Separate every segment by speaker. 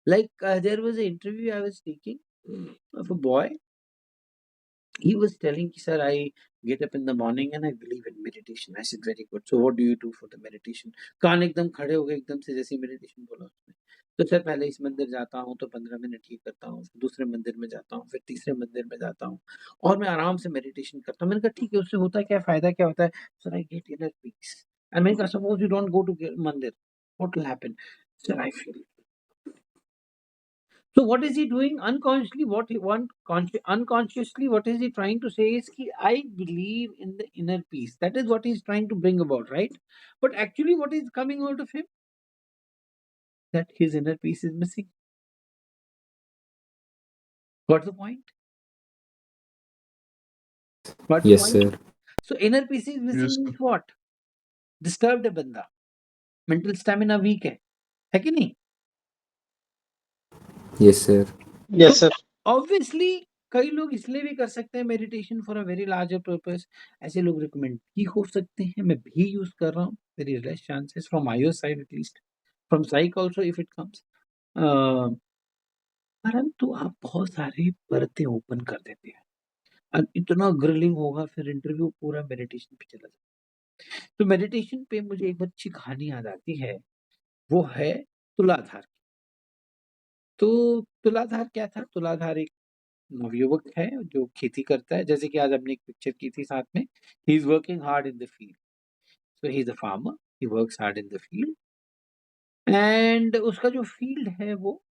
Speaker 1: Like there was an interview I was taking of a boy. He was telling, sir, I get up in the morning and I believe in meditation. I said, very good. So what do you do for the meditation? कान एकदम खड़े हो गए एकदम से जैसे meditation बोला उसने. तो सर पहले इस मंदिर जाता हूँ तो 15 मिनट ये करता हूँ, फिर दूसरे मंदिर में जाता हूँ, फिर तीसरे मंदिर में जाता हूँ और मैं आराम से मेडिटेशन करता हूँ. मैंने कहा ठीक है, उससे होता क्या, फायदा क्या होता है? Sir I get inner peace. And मैंने कहा suppose you don't go to mandir, what will happen? Sir I feel. So what is he doing unconsciously? What he want unconsciously? What is he trying to say is कि I believe in the inner peace. That is what he's trying to bring about, right? But actually, what is coming out of him? That his inner peace is missing. What's the point? What's the
Speaker 2: Yes,
Speaker 1: point?
Speaker 2: sir.
Speaker 1: So inner peace is missing
Speaker 3: Yes, sir.
Speaker 1: means what? Disturbed है बंदा, mental stamina weak है कि नहीं?
Speaker 2: Yes, sir.
Speaker 3: Yes, sir.
Speaker 1: Obviously कई लोग इसलिए भी कर सकते हैं meditation for a very larger purpose. ऐसे लोग रिकमेंड भी हो सकते हैं, मैं भी यूज कर रहा हूँ. Very less chances from my side at least, from psych also if it comes. परंतु आप बहुत सारे परतें ओपन कर देते हैं और इतना ग्रिलिंग होगा फिर इंटरव्यू पूरा मेडिटेशन पे चला जाए. तो मेडिटेशन पे मुझे एक अच्छी कहानी याद आती है, वो है तुलाधार की. तो तुलाधार क्या था? तुलाधार एक नवयुवक है जो खेती करता है. जैसे कि आज हमने एक पिक्चर की थी साथ में. He is working hard in the field. So he is a farmer, he works hard in the field. And उसका जो फील्ड है वो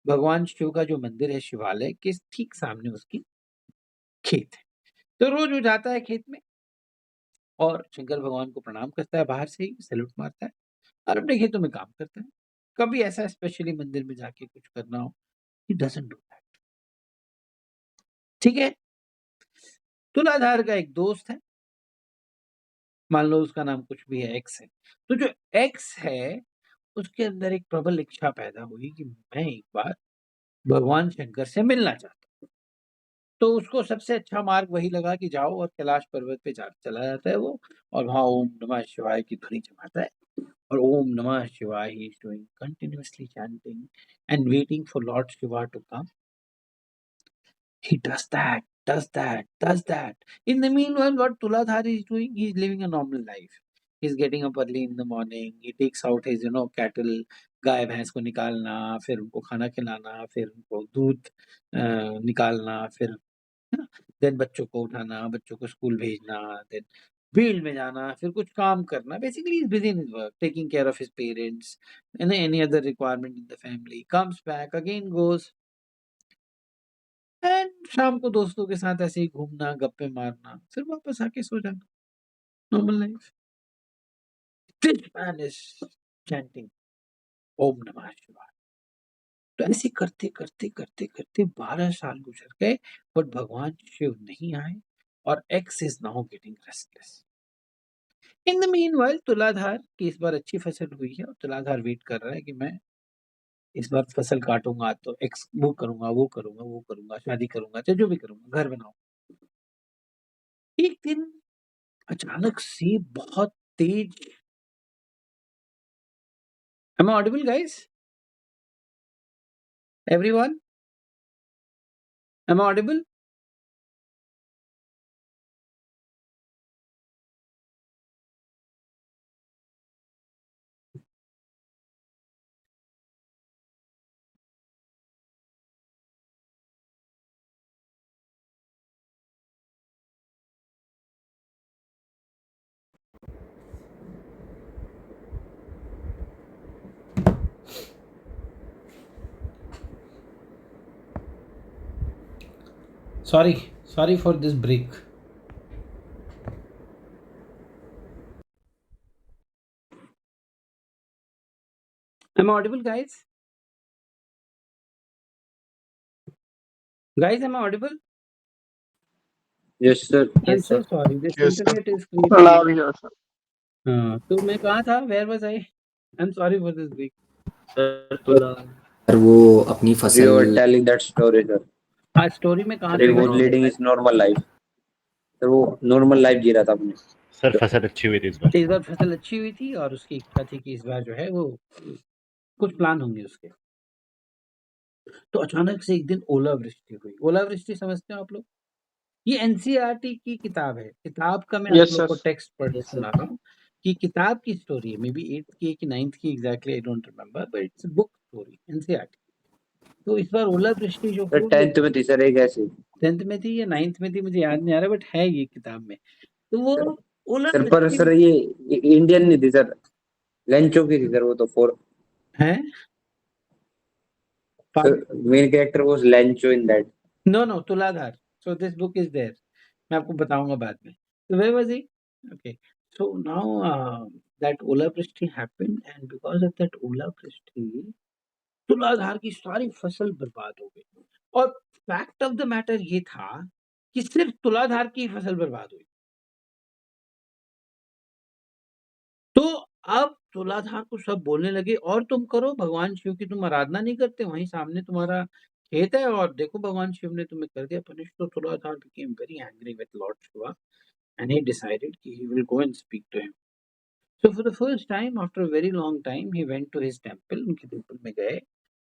Speaker 1: भगवान शिव का जो मंदिर है शिवालय के ठीक सामने उसकी खेत है. तो रोज वो जाता है खेत में और शंकर भगवान को प्रणाम करता है, बाहर से ही सैल्यूट मारता है और अपने खेतों में काम करता है. कभी ऐसा स्पेशली मंदिर में जाके कुछ करना हो, ही डजंट डू दैट. ठीक है. तुलाधार का एक दोस्त है, मान लो उसका नाम कुछ भी है, एक्स है. तो जो एक्स है उसके अंदर एक प्रबल इच्छा पैदा हुई कि मैं एक बार भगवान शंकर से मिलना चाहता हूँ. तो उसको सबसे अच्छा मार्ग वही लगा कि जाओ और कैलाश पर्वत पे चला जाता है वो और वहां ओम नमः शिवाय की ध्वनि जमाता है और ओम नमः शिवाय he is doing continuously chanting and waiting for lord Shiva to come. He does that. In the meanwhile, what Tuladhar is doing, he's living a normal life. He's getting up early in the morning. He takes out his, cattle, गाय भैंस को निकालना, फिर उनको खाना खिलाना, फिर उनको दूध निकालना, फिर है ना, देन बच्चों को उठाना, बच्चों को स्कूल भेजना, देन फील्ड में जाना, फिर कुछ काम करना. Basically, he's busy in his work, taking care of his parents, and any other requirement in the family. Comes back, again goes. And शाम को दोस्तों के साथ ऐसे ही घूमना, गप्पे मारना, फिर वापस आके सो जाना. Normal life. This man is chanting Om नमः शिवाय. तो ऐसे करते करते करते करते 12 साल गुजर गए बट भगवान शिव नहीं आए और x is now getting restless. In the meanwhile Tuladhar की इस बार अच्छी फसल हुई है और तुलाधार वेट कर रहा है कि मैं इस बार फसल काटूंगा तो एक्स वो करूंगा, वो करूंगा, वो करूंगा, शादी करूंगा, चाहे जो भी करूंगा, घर बनाऊंगा. एक दिन अचानक से बहुत तेज. Am I audible, guys? Everyone? Am I audible? Sorry for this break. Am I audible, guys? Guys, am I audible?
Speaker 4: Yes, sir.
Speaker 1: I'm so sorry. This
Speaker 3: Yes, sir.
Speaker 1: internet is creating.
Speaker 3: Loud here, sir.
Speaker 1: तो मैं कहाँ था? Where was I? I'm sorry for this break.
Speaker 4: Sir, Tula,
Speaker 2: sir वो अपनी
Speaker 4: you were
Speaker 2: फसल
Speaker 4: telling that story, sir.
Speaker 1: आज story में कहाँ
Speaker 4: Sir,
Speaker 1: पे
Speaker 4: he was
Speaker 1: मैंने
Speaker 4: leading his normal life. Sir वो normal life जी रहा था अपने.
Speaker 5: सर फसल अच्छी हुई थी इस बार.
Speaker 1: इस बार फसल अच्छी हुई थी और उसकी इच्छा थी कि इस बार जो है वो कुछ प्लान होंगे उसके. तो अचानक से एक दिन ओलावृष्टि हुई। ओलावृष्टि समझते हो आप लोग? ये एनसीईआरटी की किताब है। किताब का मैं आप
Speaker 2: Yes,
Speaker 1: लोग
Speaker 2: sir.
Speaker 1: को टेक्स्ट पढ़ के सुना रहा हूँ कि किताब की स्टोरी है। मे बी 8th की कि 9th की exactly I don't remember, but it's a book story NCERT. तो इस बार ओलावृष्टि जो
Speaker 4: सर
Speaker 1: हुई वो
Speaker 4: 10th में थी सर एक ऐसी।
Speaker 1: 10th में थी या 9th में थी, मुझे याद नहीं आ रहा, बट है ये किताब में। तो वो
Speaker 4: सर पर
Speaker 1: ओलावृष्टि
Speaker 4: सर ये इंडियन नहीं थी सर, लेंचो की थी सर वो तो। फोर
Speaker 1: है।
Speaker 4: Sir main character was Lencho in that.
Speaker 1: No Tuladhar. So this book is there. मैं आपको बताऊंगा बाद में। तो where was he? Okay, so now that olavrishti happened and because of that olavrishti Tuladhar की सारी फसल बर्बाद हो गई। और फैक्ट ऑफ द मैटर ये था कि सिर्फ तुलाधार की फसल बर्बाद हुई। तो अब तुलाधार को सब बोलने लगे, और तुम करो, भगवान शिव की तुम आराधना नहीं करते, वहीं सामने तुम्हारा खेत है और देखो भगवान शिव ने तुम्हें कर दिया पनिश। तो Tuladhar became very angry with Lord Shiva and he decided कि he will go and speak to him. So for the first time after a very long time he went to his temple, उनके temple में गए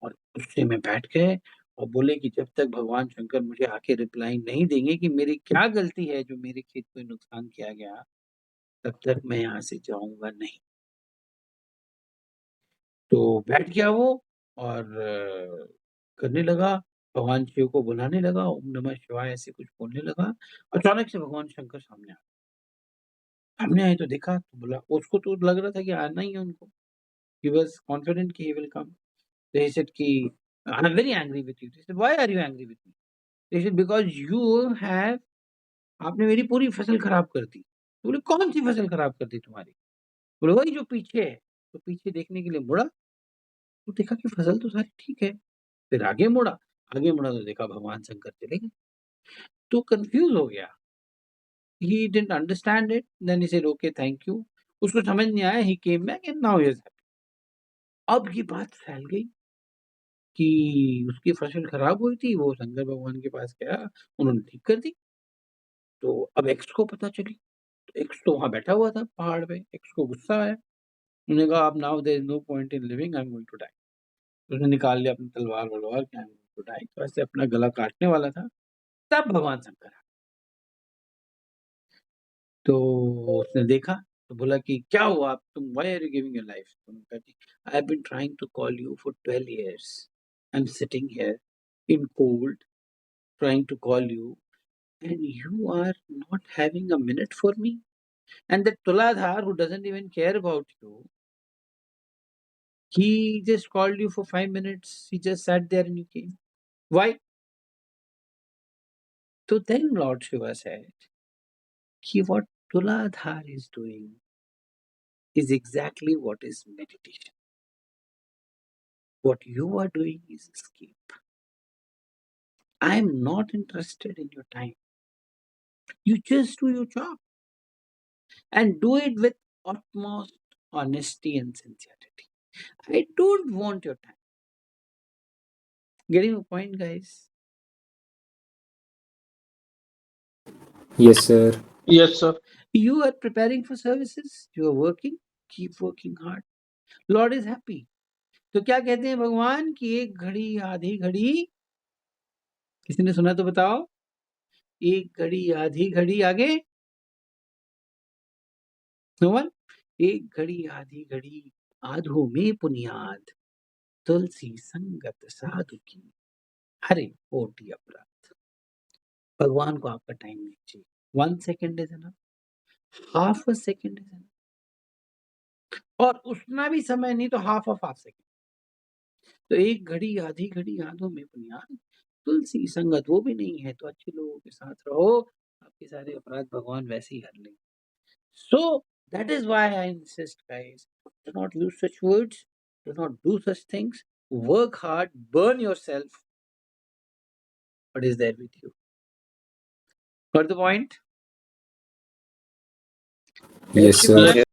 Speaker 1: और गुस्से में बैठ गए और बोले कि जब तक भगवान शंकर मुझे आके रिप्लाई नहीं देंगे कि मेरी क्या गलती है जो मेरे खेत को नुकसान किया गया, तब तक मैं यहाँ से जाऊंगा नहीं। तो बैठ गया वो और करने लगा, भगवान शिव को बुलाने लगा, ओम नमः शिवाय ऐसे कुछ बोलने लगा। अचानक से भगवान शंकर सामने आ गए। सामने आए तो देखा, तो बोला, उसको तो लग रहा था कि आना ही है उनको। ही वाज कॉन्फिडेंट कि ही विल कम। तो ही सेड कि I am very angry with you. He said why are you angry with me? He said because you have, आपने मेरी पूरी फसल खराब कर दी। तो बोले कौन सी फसल खराब कर दी तुम्हारी? बोले वही जो पीछे है। तो पीछे देखने के लिए मुड़ा, तो देखा कि फसल तो सारी ठीक है। फिर आगे मुड़ा, तो देखा भगवान शंकर चले गए। तो कन्फ्यूज़ हो गया। He didn't understand it, then he said okay thank you. उसको समझ नहीं आया, he came back and now he is happy. अब ये बात फैल गई कि उसकी फसल खराब हुई थी, वो शंकर भगवान के पास गया, उन्होंने ठीक कर दी। तो अब एक्स को पता चली, तो एक्स तो वहाँ बैठा हुआ था पहाड़ पे, एक्स को गुस्सा आया। उन्होंने कहा अब now there is no point in living, I am going to die. तो उसने निकाल लिया अपनी तलवार-वलवार कि I am going to die, तो ऐसे अपना गला काटने वाला था, तब भगवान शंकर आए। तो उसने देखा, तो बोला कि क्या हुआ, आप तुम why are you giving your life? तो उन्होंने कहा कि I have been trying to call you for 12 years, I am sitting here in cold trying to call you and you are not having a minute for me? And that Tuladhar, who doesn't even care about you, he just called you for 5 minutes. He just sat there and you came. Why? So then Lord Shiva said, Ki what Tuladhar is doing is exactly what is meditation. What you are doing is escape. I am not interested in your time. You just do your job and do it with utmost honesty and sincerity. I don't want your time. Getting a point, guys?
Speaker 3: Yes, sir.
Speaker 2: Yes, sir.
Speaker 1: You are preparing for services, you are working, keep working hard. Lord is happy. तो क्या कहते हैं भगवान कि एक घड़ी आधी घड़ी, किसी ने सुना तो बताओ, एक घड़ी आधी घड़ी आगे, नो वन? एक घड़ी आधी घड़ी आधो में पुनियाद, तुलसी संगत साधु की, हरे कोटि अपराध। भगवान को आपका टाइम नहीं चाहिए। 1 second is enough, half a second is enough, और उतना भी समय नहीं तो हाफ ऑफ हाफ सेकंड। तो एक घड़ी आधी घड़ी आधो में पुनियाद, तुलसी संगत वो भी नहीं है तो अच्छे लोगों के साथ रहो, आपके सारे अपराध भगवान वैसे ही हर लेंगे। So that is why I insist, guys, do not use such words, do not do such things, work hard, burn yourself. What is there with you? Got the point?
Speaker 3: Yes, sir.
Speaker 2: Yes,